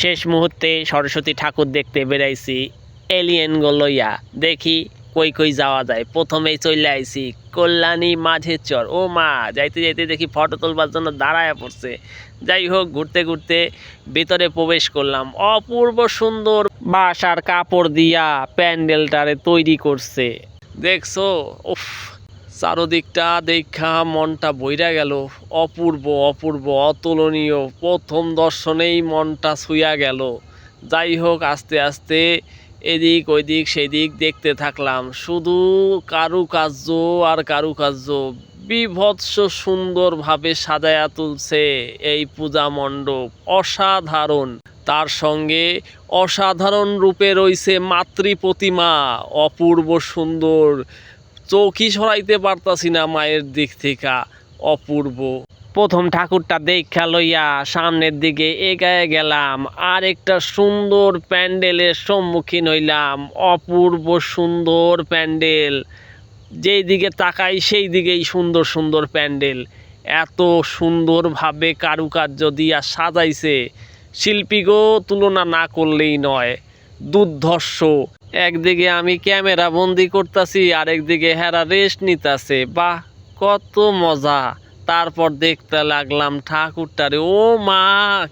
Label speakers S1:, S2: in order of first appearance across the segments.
S1: শেষ মুহূর্তে সরস্বতী ঠাকুর দেখতে বেরাইছি এলিয়েন লইয়া। দেখি কই কই যাওয়া যায়। প্রথমেই চলে আইছি কল্যাণী মাঝের চর। ও মা, যাইতে যাইতে দেখি ফটো তোলবার জন্য দাঁড়ায় পড়ছে। যাই হোক, ঘুরতে ঘুরতে ভিতরে প্রবেশ করলাম। অপূর্ব সুন্দর বাঁশ আর কাপড় দিয়া প্যান্ডেলটারে তৈরি করছে। দেখছো? উফ, চারদিকটা দেখা মনটা বইরা গেল। অপূর্ব অপূর্ব, অতুলনীয়। প্রথম দর্শনেই মনটা ছুঁয়া গেল। যাই হোক, আস্তে আস্তে এদিক ওইদিক সেদিক দেখতে থাকলাম। শুধু কারুকার্য আর কারুকার্য। বিভৎস সুন্দরভাবে সাজায়া তুলছে এই পূজা মণ্ডপ। অসাধারণ। তার সঙ্গে অসাধারণ রূপে রয়েছে মাতৃ প্রতিমা। অপূর্ব সুন্দর। চোখই সরাইতে পারতাছি না মায়ের দিক থেকে। অপূর্ব। প্রথম ঠাকুরটা দেখা লইয়া সামনের দিকে এগিয়ে গেলাম। আর একটা সুন্দর প্যান্ডেলের সম্মুখীন হইলাম। অপূর্ব সুন্দর প্যান্ডেল। যেই দিকে তাকাই সেই দিকেই সুন্দর সুন্দর প্যান্ডেল। এত সুন্দরভাবে কারুকার্য দিয়া সাজাইছে, শিল্পীগো তুলনা না করলেই নয়। দুর্ধর্ষ। একদিকে আমি ক্যামেরা বন্দি করতেছি, আরেকদিকে হেরা রেস্ট নিতেছে। বাহ, কত মজা। তারপর দেখতে লাগলাম ঠাকুরটারে। ও মা,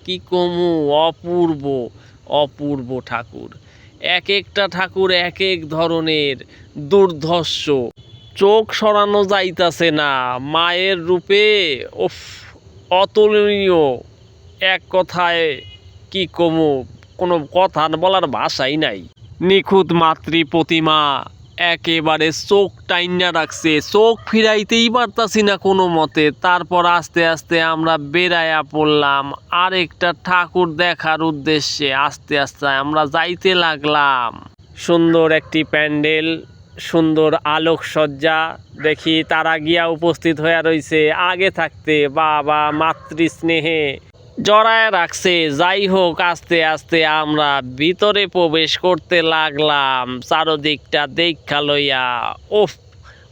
S1: কি কমু, অপূর্ব অপূর্ব ঠাকুর। এক একটা ঠাকুর এক এক ধরনের। দুর্ধর্ষ। চোখ সরানো যাইতাছে না মায়ের রূপে। উফ, অতুলনীয়। এক কথায় কি কমু, কোনো কথা বলার ভাষাই নাই। নিখুঁত মাতৃ প্রতিমা। একেবারে চোখ টাইনা রাখছে, চোখ ফিরাইতেই পারতাছি না কোনো মতে। তারপর আস্তে আস্তে আমরা বেড়াইয়া পড়লাম আরেকটা ঠাকুর দেখার উদ্দেশ্যে। আস্তে আস্তে আমরা যাইতে লাগলাম। সুন্দর একটি প্যান্ডেল, সুন্দর আলোকসজ্জা। দেখি তারা গিয়া উপস্থিত হয়ে রয়েছে আগে থাকতে। বাবা, মাতৃস্নেহে জড়ায় রাখছে। যাই হোক, আস্তে আস্তে আমরা ভিতরে প্রবেশ করতে লাগলাম চারদিকটা দেখা লইয়া। ওফ,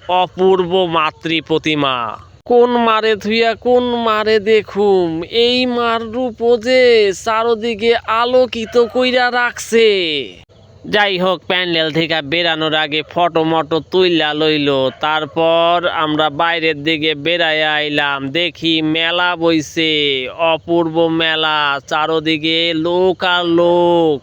S1: অপূর্ব মাতৃ প্রতিমা। কোন মারে থুইয়া কোন মারে দেখুম। এই মার রূপ যে চারদিকে আলোকিত কইরা রাখছে। যাই হোক, প্যান্ডেল থেকে বেরানোর আগে ফটো মটো তুইলা লইল। তারপর আমরা বাইরের দিকে বেড়াইয়া আইলাম। দেখি মেলা বইছে। অপূর্ব মেলা। চারদিকে লোক আর লোক।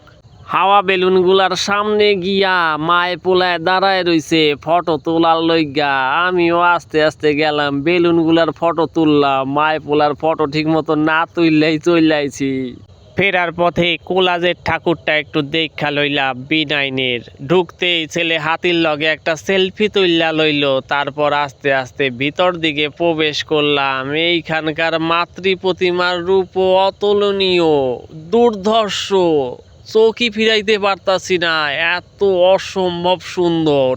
S1: হাওয়া বেলুনগুলার সামনে গিয়া মায়ে পোলায় দাঁড়ায় রইছে ফটো তোলার লইগা। আমিও আস্তে আস্তে গেলাম, বেলুনগুলার ফটো তুললাম। মায়ে পোলার ফটো ঠিক মতো না তুললেই চইলাইছি। ফেরার পথে কোলাজের ঠাকুরটা একটু দেখা লইলাম বিনাইনের। ঢুকতেই ছেলে হাতির লগে একটা সেলফি তুললা লইল। তারপর আস্তে আস্তে ভিতর দিকে প্রবেশ করলাম। এইখানকার মাতৃ প্রতিমার রূপ অতুলনীয়, দুর্ধর্ষ। চোখই ফিরাইতে পারতাছি না, এত অসম্ভব সুন্দর।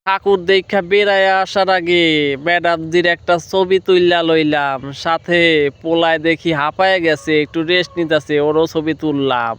S1: ঠাকুর দেখা বেড়ায় আসার আগে ম্যাডামজির একটা ছবি তুললা লইলাম। সাথে পোলায় দেখি হাঁপায় গেছে, একটু রেস্ট নিতেছে, ওরও ছবি তুললাম।